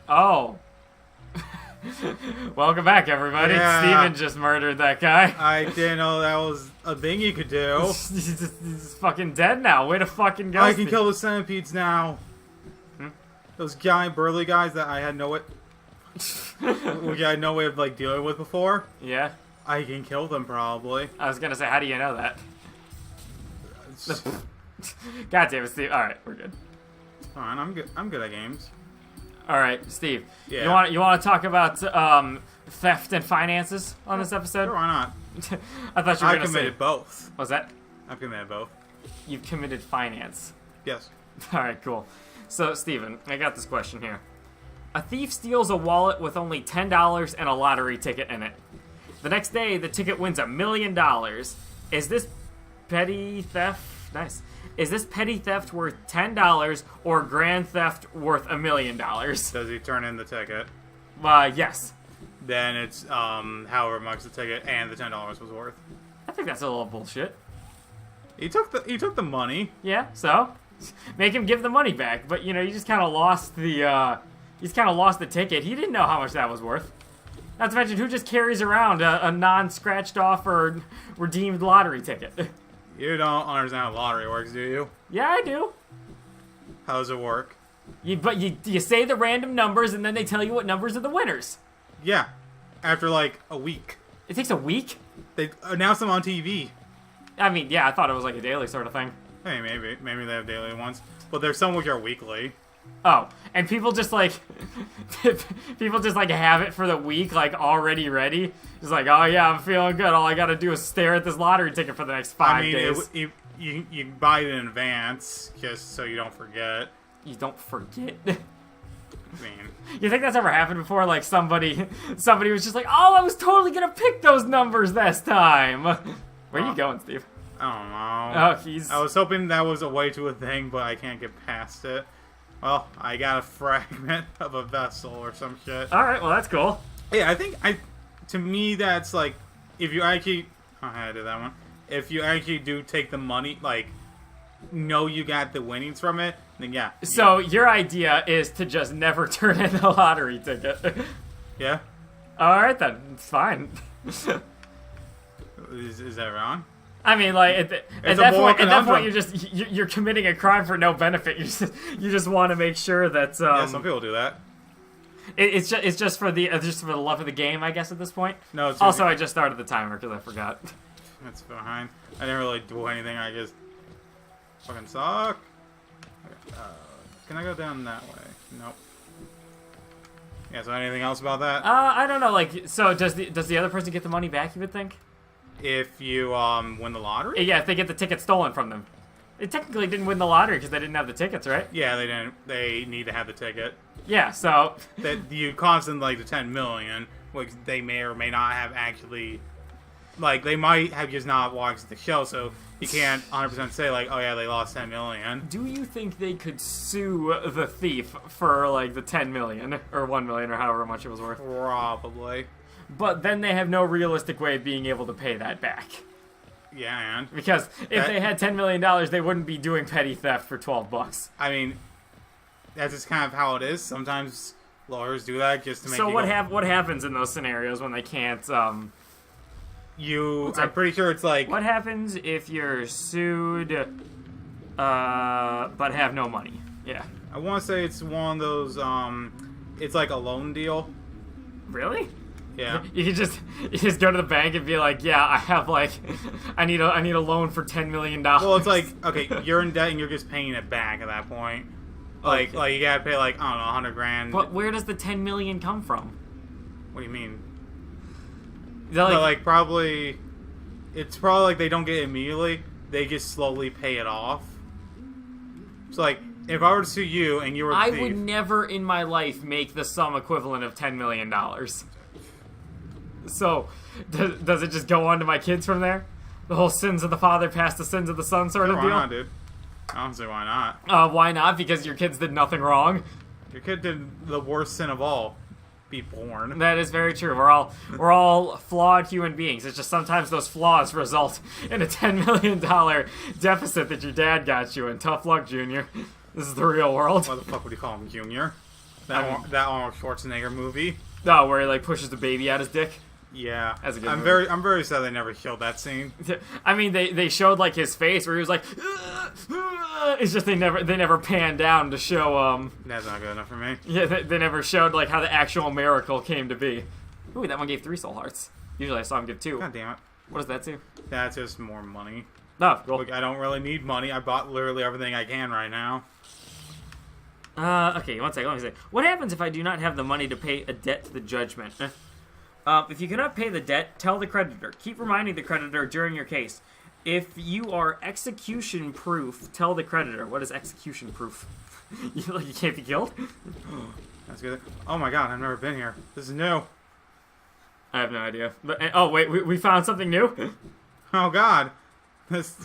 Oh. Welcome back, everybody. Yeah. Steven just murdered that guy. I didn't know that was a thing you could do. He's fucking dead now. Way to fucking go. I can kill the centipedes now. Hmm? Those burly guys that I had no way, I had no way of like dealing with before. Yeah. I can kill them probably. I was gonna say, how do you know that? God damn it, Steve. All right, we're good. Fine, I'm good. I'm good at games. All right, Steve. Yeah. You want to talk about theft and finances on this episode? Sure, why not? I thought you were I gonna committed say. both. What's that? I've committed both. You've committed finance. Yes. All right, cool. So, Steven, I got this question here. A thief steals a wallet with only $10 and a lottery ticket in it. The next day, the ticket wins $1 million. Is this petty theft? Nice. Is this petty theft worth $10 or grand theft worth $1 million? Does he turn in the ticket? Yes. Then it's however much the ticket and the $10 was worth. I think that's a little bullshit. He took the money. Yeah, so make him give the money back. But you just kind of lost the ticket. He didn't know how much that was worth. Not to mention, who just carries around a non-scratched off or redeemed lottery ticket? You don't understand how lottery works, do you? Yeah, I do. How does it work? You say the random numbers and then they tell you what numbers are the winners. Yeah. After like a week. It takes a week? They announce them on TV. I mean, yeah, I thought it was like a daily sort of thing. Hey, maybe they have daily ones, but there's some which are weekly. Oh, and people just like have it for the week, like already ready. It's like, oh yeah, I'm feeling good. All I gotta do is stare at this lottery ticket for the next 5 days. You buy it in advance just so you don't forget. You don't forget. I mean, You think that's ever happened before? Like somebody was just like, oh, I was totally gonna pick those numbers this time. Where are you going, Steve? I don't know. Oh, I was hoping that was a way to a thing, but I can't get past it. Well, I got a fragment of a vessel or some shit. All right, well that's cool. Yeah, to me, that's like, if you actually, I did that one. If you actually do take the money, like, know you got the winnings from it, then yeah. So your idea is to just never turn in the lottery ticket. Yeah? All right then, it's fine. Is that wrong? I mean, like at It's that a moral point, conundrum. you're committing a crime for no benefit. You just want to make sure that Yeah, some people do that. it's just for the love of the game, I guess. At this point. No, it's Also, I just started the timer because I forgot. That's fine. I didn't really do anything. I just fucking suck. Okay, can I go down that way? Nope. Yeah. So anything else about that? I don't know. Like, so does the other person get the money back? You would think. If you win the lottery? Yeah, if they get the ticket stolen from them. They technically didn't win the lottery because they didn't have the tickets, right? Yeah, they didn't. They need to have the ticket. Yeah. So. That you cost them like the 10 million, which they may or may not have actually. Like, they might have just not watched the show, so you can't 100% say, like, oh yeah, they lost 10 million. Do you think they could sue the thief for, like, the 10 million, or 1 million, or however much it was worth? Probably. But then they have no realistic way of being able to pay that back. Yeah, and Because if they had $10 million, they wouldn't be doing petty theft for $12. I mean, that's just kind of how it is. Sometimes lawyers do that just to make So you what go, what happens in those scenarios when they can't, I'm pretty sure it's like... What happens if you're sued, but have no money? Yeah. I want to say it's one of those, it's like a loan deal. Really? Yeah. You just go to the bank and be like, yeah, I have like, I need a loan for $10 million. Well, it's like, okay, you're in debt and you're just paying it back at that point. Like, Okay. like you gotta pay like, I don't know, 100 grand. But where does the 10 million come from? What do you mean? They're But like probably, it's probably like they don't get it immediately. They just slowly pay it off. So like, if I were to sue you and you were the I thief, would never in my life make the sum equivalent of $10 million. So, does it just go on to my kids from there? The whole sins of the father past the sins of the son sort of why deal? not, dude? I don't see why not. Why not? Because your kids did nothing wrong. Your kid did the worst sin of all. Be born. That is very true. We're all flawed human beings. It's just sometimes those flaws result in a $10 million deficit that your dad got you. And tough luck, Junior. This is the real world. Why the fuck would you call him Junior? That Arnold Schwarzenegger movie. Oh, where he like pushes the baby out his dick. Yeah, That's a good I'm movie. very sad they never showed that scene. I mean, they showed like his face where he was like, it's just they never panned down to show That's not good enough for me. yeah, they never showed like how the actual miracle came to be. Ooh, that one gave 3 soul hearts. Usually I saw him give 2. God damn it. What does that do? That's just more money. Oh, cool. Look, I don't really need money. I bought literally everything I can right now. Okay, one second. Let me see. What happens if I do not have the money to pay a debt to the judgment? If you cannot pay the debt, tell the creditor. Keep reminding the creditor during your case. If you are execution proof, tell the creditor. What is execution proof? you can't be killed? That's good. Oh my god, I've never been here. This is new. I have no idea. But oh wait, we found something new. Oh god, this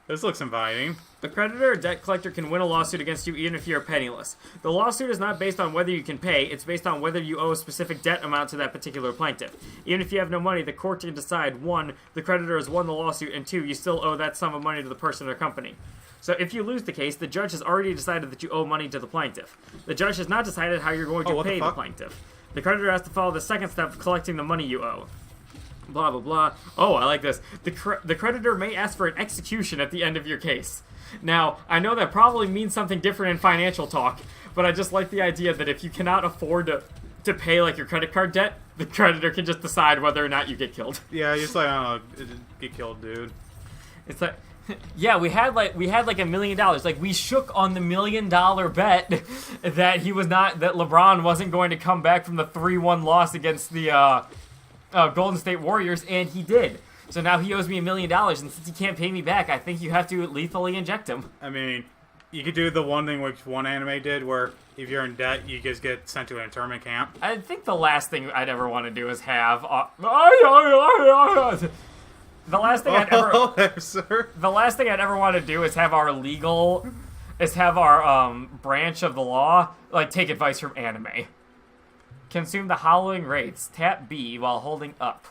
looks inviting. The creditor or debt collector can win a lawsuit against you even if you're penniless. The lawsuit is not based on whether you can pay, it's based on whether you owe a specific debt amount to that particular plaintiff. Even if you have no money, the court can decide, 1, the creditor has won the lawsuit, and 2, you still owe that sum of money to the person or company. So if you lose the case, the judge has already decided that you owe money to the plaintiff. The judge has not decided how you're going to what the pay the fuck? plaintiff. The creditor has to follow the second step of collecting the money you owe. Blah, blah, blah. Oh, I like this. The creditor may ask for an execution at the end of your case. Now, I know that probably means something different in financial talk, but I just like the idea that if you cannot afford to pay, like, your credit card debt, the creditor can just decide whether or not you get killed. Yeah, just like, I don't know, get killed, dude. It's like, yeah, we had like $1 million. Like, we shook on the $1 million bet that that LeBron wasn't going to come back from the 3-1 loss against the Golden State Warriors, and he did. So now he owes me $1 million, and since he can't pay me back, I think you have to lethally inject him. I mean, you could do the one thing which one anime did, where if you're in debt, you just get sent to an internment camp. I think the last thing I'd ever want to do is have the last thing I'd ever Oh, there, sir. the last thing I'd ever want to do is have our branch of the law like take advice from anime. Consume the howling wraiths. Tap B while holding up.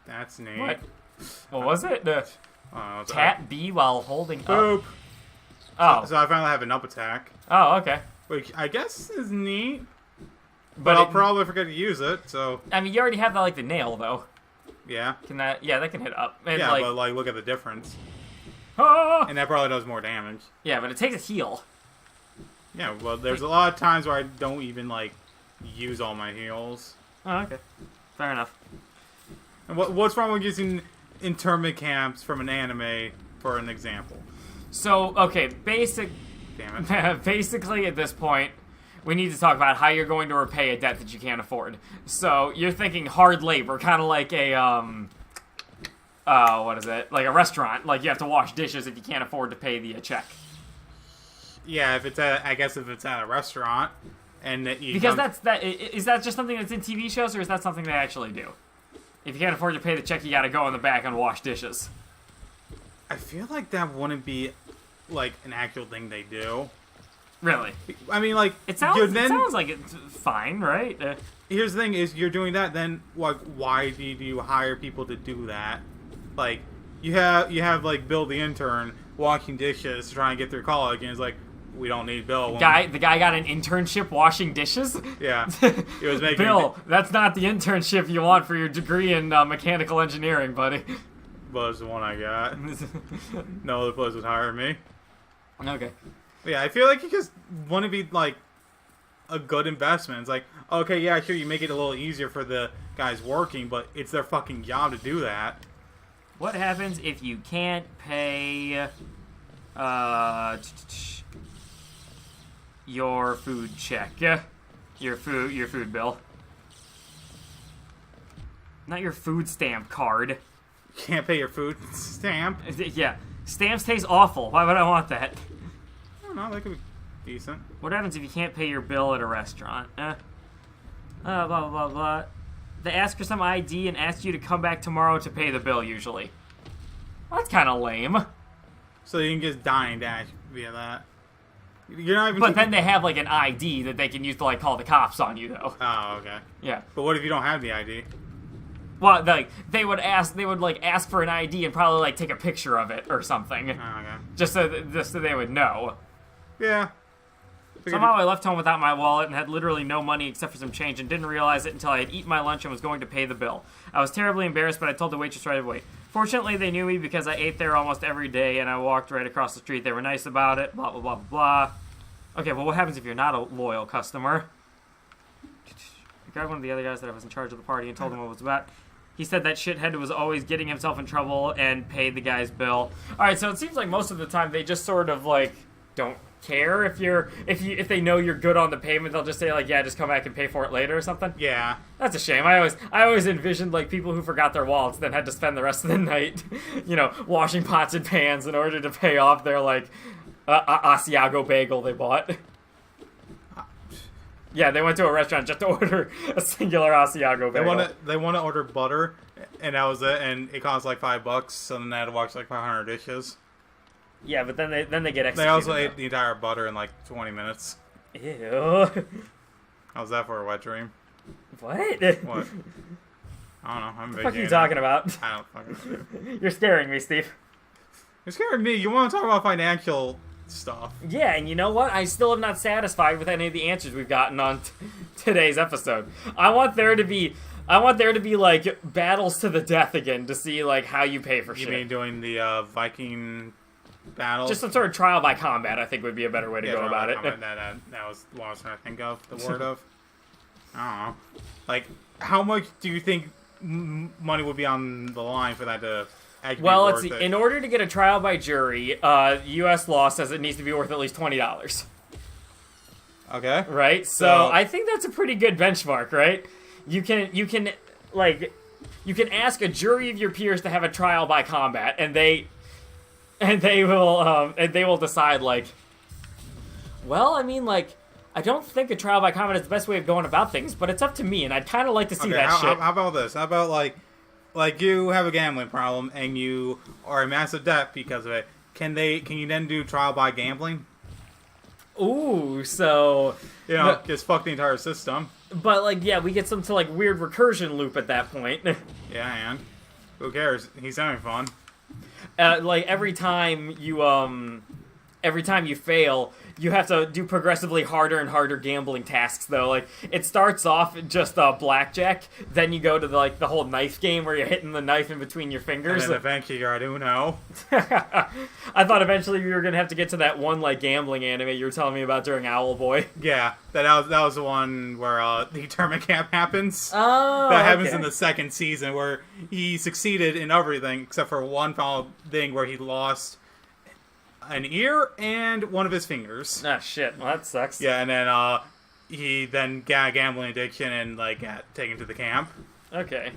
That's neat. What was it? Oh, Tap B while holding Boop. up. Oh. So I finally have an up attack, Oh, okay. which I guess is neat, but I'll probably forget to use it, so I mean, you already have the nail though. yeah. Can that? Yeah, that can hit up. And Yeah, but like, look at the difference. ah! And that probably does more damage. Yeah, but it takes a heal. Yeah, well, there's a lot of times where I don't even, like, use all my heals. Oh, okay. Fair enough. And what's wrong with using internment camps from an anime for an example? So, okay, Damn it. basically at this point, we need to talk about how you're going to repay a debt that you can't afford. So, you're thinking hard labor, kind of like a, what is it? Like a restaurant. Like, you have to wash dishes if you can't afford to pay the check. Yeah, if it's at a restaurant, and that you Because is that just something that's in TV shows, or is that something they actually do? If you can't afford to pay the check, you gotta go in the back and wash dishes. I feel like that wouldn't be, like, an actual thing they do. Really? I mean, like, It sounds like it's fine, right? Here's the thing: is you're doing that, then like, why do you hire people to do that? Like, you have like Bill the intern washing dishes to try and get through college, and it's like, we don't need Bill. The guy got an internship washing dishes? Yeah, he was making Bill, that's not the internship you want for your degree in mechanical engineering, buddy. was the one I got. No other place would hire me. Okay. Yeah, I feel like you just want to be like a good investment. It's like, okay, yeah, sure, you make it a little easier for the guys working, but it's their fucking job to do that. What happens if you can't pay your food check? Your food bill. Not your food stamp card. You can't pay your food stamp. Yeah. Stamps taste awful. Why would I want that? I don't know, that could be decent. What happens if you can't pay your bill at a restaurant? Blah, blah, blah, blah. They ask for some ID and ask you to come back tomorrow to pay the bill, usually. Well, that's kind of lame. So you can just die and dash via that. You're not even. But then they have, like, an ID that they can use to, like, call the cops on you, though. Oh, okay. Yeah. But what if you don't have the ID? Well, like, they would ask for an ID and probably, like, take a picture of it or something. Oh, okay. Just so they would know. Yeah. Somehow I left home without my wallet and had literally no money except for some change and didn't realize it until I had eaten my lunch and was going to pay the bill. I was terribly embarrassed, but I told the waitress right away. Fortunately, they knew me because I ate there almost every day and I walked right across the street. They were nice about it, blah, blah, blah, blah, blah. Okay, well, what happens if you're not a loyal customer? I grabbed one of the other guys that was in charge of the party and told him what it was about. He said that shithead was always getting himself in trouble and paid the guy's bill. Alright, so it seems like most of the time they just sort of, like, don't care if they know you're good on the payment. They'll just say like, yeah, just come back and pay for it later or something. Yeah, that's a shame. I always envisioned like people who forgot their wallets then had to spend the rest of the night washing pots and pans in order to pay off their like Asiago bagel they bought. Yeah, they went to a restaurant just to order a singular Asiago bagel. They want to order butter, and that was it, and it cost like $5, so then they had to wash like 500 dishes. Yeah, but then they get executed. They also ate the entire butter in like 20 minutes. Ew. How's that for a wet dream? What? What? I don't know. What the fuck are you talking about? I don't fucking know. You're scaring me, Steve. You're scaring me. You want to talk about financial stuff. Yeah, and you know what? I still am not satisfied with any of the answers we've gotten on today's episode. I want there to be like battles to the death again to see like how you pay for shit. You mean doing the Viking battle? Just some sort of trial by combat, I think, would be a better way to go about it. That was the last one I think of, the word of. I don't know. Like, how much do you think money would be on the line for that to actually be worth it? In order to get a trial by jury, U.S. law says it needs to be worth at least $20. Okay. Right? So I think that's a pretty good benchmark, right? You can ask a jury of your peers to have a trial by combat, and they will decide like, well, I mean, like, I don't think a trial by combat is the best way of going about things, but it's up to me, and I'd kind of like to see that shit. How about this? How about like you have a gambling problem and you are in massive debt because of it? Can you then do trial by gambling? Ooh, so just fuck the entire system. But like, yeah, we get some to like weird recursion loop at that point. Yeah, and who cares? He's having fun. Like every time you fail, you have to do progressively harder and harder gambling tasks, though. Like, it starts off just blackjack, then you go to the whole knife game where you're hitting the knife in between your fingers. And then eventually you're at Uno. I thought eventually we were going to have to get to that one, like, gambling anime you were telling me about during Owlboy. Yeah, that was the one where the tournament camp happens. Oh, that happens in the second season, where he succeeded in everything except for one final thing where he lost an ear and one of his fingers. Ah, shit. Well, that sucks. Yeah, and then he then got a gambling addiction and like got taken to the camp. Okay.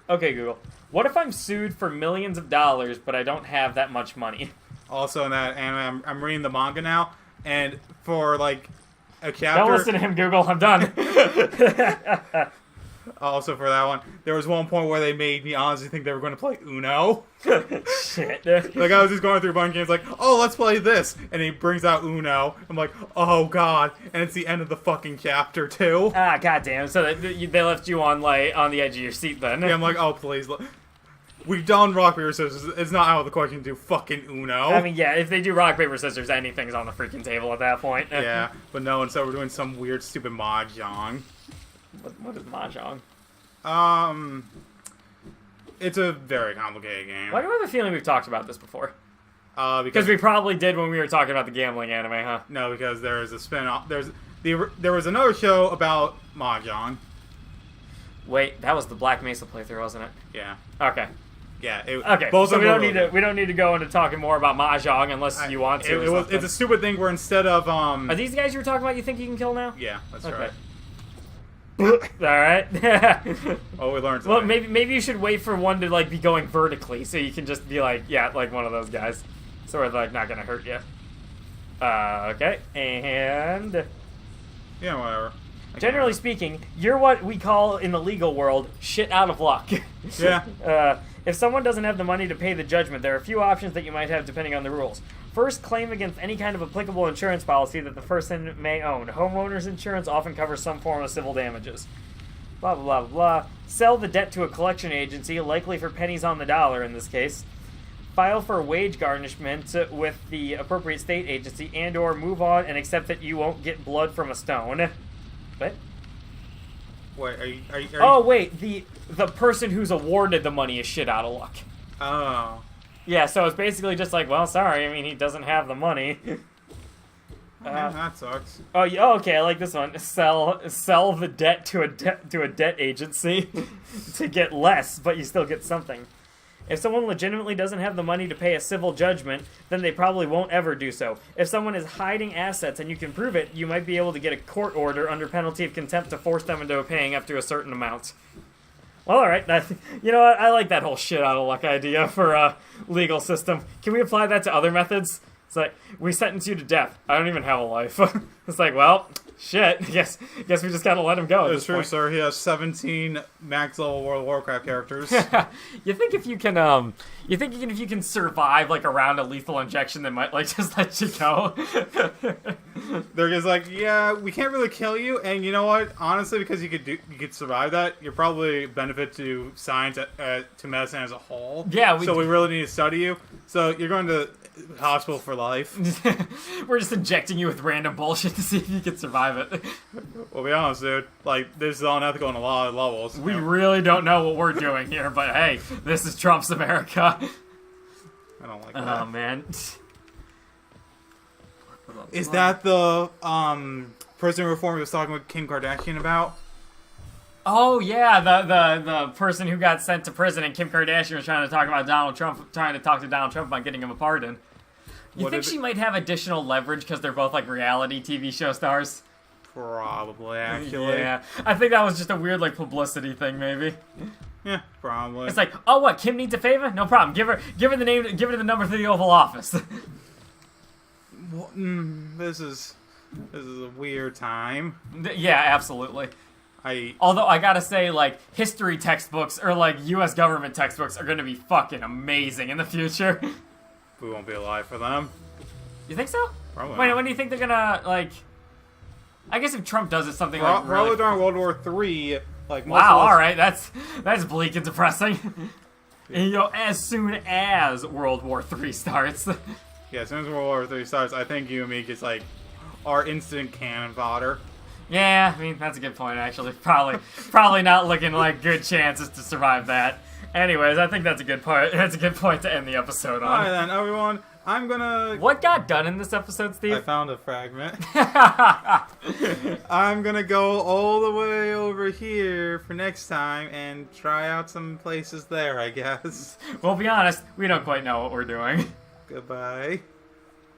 Okay, Google. What if I'm sued for millions of dollars, but I don't have that much money? Also in that anime, I'm reading the manga now, and for like a chapter... Don't listen to him, Google. I'm done. Also for that one, there was one point where they made me honestly think they were going to play Uno. Shit. Like, I was just going through a bunch of games like, oh, let's play this. And he brings out Uno. I'm like, oh, God. And it's the end of the fucking chapter, too. Ah, goddamn. So they left you on the edge of your seat, then. Yeah, I'm like, oh, please. We've done rock, paper, scissors. It's not out of the question to do fucking Uno. I mean, yeah, if they do rock, paper, scissors, anything's on the freaking table at that point. Yeah, but no, instead we're doing some weird, stupid mahjong. What is mahjong? It's a very complicated game. Why do I have a feeling we've talked about this before? Because we probably did when we were talking about the gambling anime, huh? No, because there is a spin-off. There was another show about mahjong. Wait, that was the Black Mesa playthrough, wasn't it? Yeah. Okay. Yeah. Okay. Both so of we don't need to go into talking more about mahjong unless you want to. It's a stupid thing where instead of Are these guys you were talking about? You think you can kill now? Yeah, that's okay. right. All right. Oh, we learned something. Well, maybe you should wait for one to like be going vertically, so you can just be like, yeah, like one of those guys, so we're like not gonna hurt you. Okay, and yeah, whatever. Generally speaking, you're what we call in the legal world shit out of luck. Yeah. If someone doesn't have the money to pay the judgment, there are a few options that you might have depending on the rules. First, claim against any kind of applicable insurance policy that the person may own. Homeowners insurance often covers some form of civil damages. Blah, blah, blah, blah. Sell the debt to a collection agency, likely for pennies on the dollar in this case. file for wage garnishment with the appropriate state agency, and/or move on and accept that you won't get blood from a stone. What? Wait, are you Oh wait, the person who's awarded the money is shit out of luck. Oh. Yeah, so it's basically just like, well, sorry, I mean, he doesn't have the money. Man, that sucks. Oh, okay, I like this one. Sell the debt to a debt agency to get less, but you still get something. If someone legitimately doesn't have the money to pay a civil judgment, then they probably won't ever do so. If someone is hiding assets and you can prove it, you might be able to get a court order under penalty of contempt to force them into paying up to a certain amount. Well, alright, you know what, I like that whole shit out of luck idea for a legal system. Can we apply that to other methods? It's like, we sentence you to death. I don't even have a life. It's like, well, shit. I guess we just gotta let him go. It's true, sir. He has 17 max level World of Warcraft characters. You think if you can, if you can survive like around a lethal injection, they might like just let you go. They're just like, yeah, we can't really kill you, and you know what? Honestly, because you could survive that, you're probably benefit to science, to medicine as a whole. Yeah. So we really need to study you. So you're going to hospital for life. We're just injecting you with random bullshit to see if you can survive it. Well, be honest, dude. Like, this is unethical on a lot of levels. We really don't know what we're doing here, but hey, this is Trump's America. I don't like that. Oh, man. Is that the prison reform he was talking with Kim Kardashian about? Oh yeah, the person who got sent to prison and Kim Kardashian was trying to talk to Donald Trump about getting him a pardon. You think she might have additional leverage because they're both like reality TV show stars? Probably, actually. Yeah, I think that was just a weird like publicity thing, maybe. Yeah, probably. It's like, oh what, Kim needs a favor? No problem. Give her the name, give her the number for the Oval Office. Well, this is a weird time. Yeah, absolutely. I Although I gotta say, like, history textbooks or like U.S. government textbooks are gonna be fucking amazing in the future. We won't be alive for them. You think so? Probably. Wait, not. when do you think they're gonna like? I guess if Trump does it, something like Probably really... during World War III. Like most Wow, of us- all right, that's bleak and depressing. And, you know, as soon as World War III starts. Yeah, as soon as World War III starts, I think you and me just like are instant cannon fodder. Yeah, I mean that's a good point actually. Probably not looking like good chances to survive that. Anyways, I think that's a good point. That's a good point to end the episode on. Alright then, everyone. I'm gonna... What got done in this episode, Steve? I found a fragment. I'm gonna go all the way over here for next time and try out some places there, I guess. We'll be honest, we don't quite know what we're doing. Goodbye.